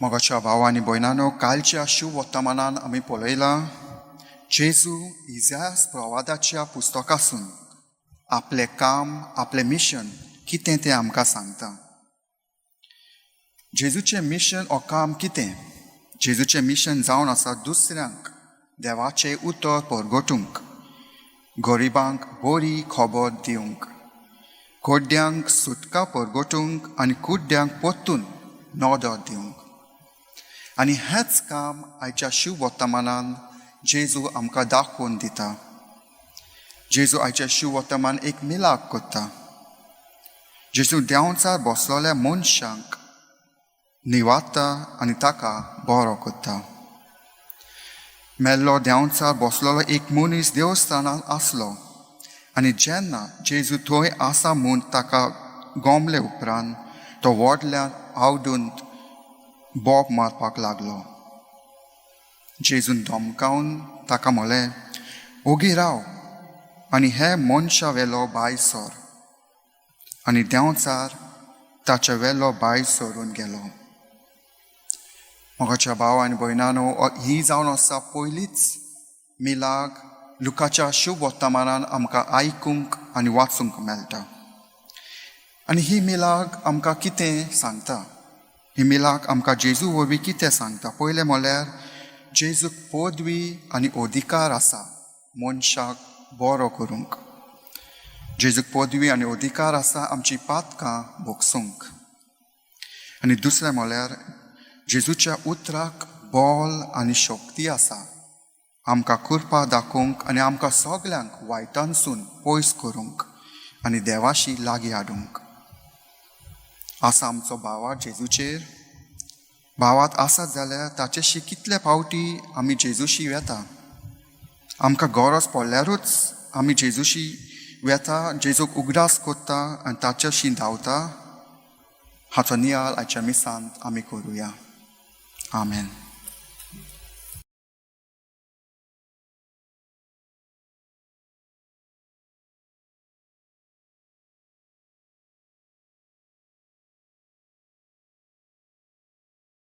मोगाच्या भाव आनी भयणानो, कालच्या शुभ वर्तमानान आमी पळयलां जेजू इजायास प्रवादाच्या पुस्तकासून आपलें काम, आपलें मिशन कितें तें आमकां सांगता. जेजूचें मिशन ओ काम कितें? जेजूचें मिशन जावन आसा दुसऱ्यांक देवाचें उतर परगटूंक, गरिबांक बरी खबर दिवंक, कोड्यांक सुटका परगटूंक आनी कुड्ड्यांक परतून नोदर दिवंक. आनी हेंच काम आयच्या शुभ वर्तमानान जेजू आमकां दाखोवन दिता. जेजू आयच्या शुभ वर्तमान एक मिलाप करता. जेजू देंवचार बसलोल्या मनशांक निवाडटा आनी ताका बरो करता. मेल्लो देंवचार बसलोलो एक मनीस देवस्थानांत आसलो आनी जेन्ना जेजू थंय आसा म्हूण ताका गमले उपरांत तो व्हडल्यान आवडून बोब मारपाक लागलो. जेजून धमकावन ताका म्हळें, ओगी राव आनी हे मनशा वेलो भायर सर. आनी देंवचार ताचे वेलो भायर सरून गेलो. मोगाच्या भाव आनी भयणानो, ही जावन आसा पयलीच मिलाग लुकाच्या शुभ वर्तमानान आमकां आयकूंक आनी वाचूंक मेळटा. आनी ही मिलाग आमकां कितें सांगता? ही मिलाग आमकां जेजू वरवीं कितें सांगता? पयलें म्हळ्यार जेजूक पदवी आनी अधिकार आसा मनशाक बरो करूंक. जेजूक पदवी आनी अधिकार आसा आमची पातकां भोगसूंक. आनी दुसरें म्हळ्यार जेजूच्या उतराक बल आनी शक्ती आसा आमकां कृपा दाखोवंक आनी आमकां सगल्यांक वायटांसून पयस करूंक आनी देवाशी लागीं हाडूंक. आसा आमचो भावार जेजूचेर? भावात आसात जाल्यार ताचेशी कितले फावटी आमी जेजूशी वेता? आमकां गरज पडल्यारूच आमी जेजूशी वेता, जेजूक उगडास करता आनी ताचेशी धांवता? हाचो नियाळ आयच्या मिसांत आमी करुया. आमेन.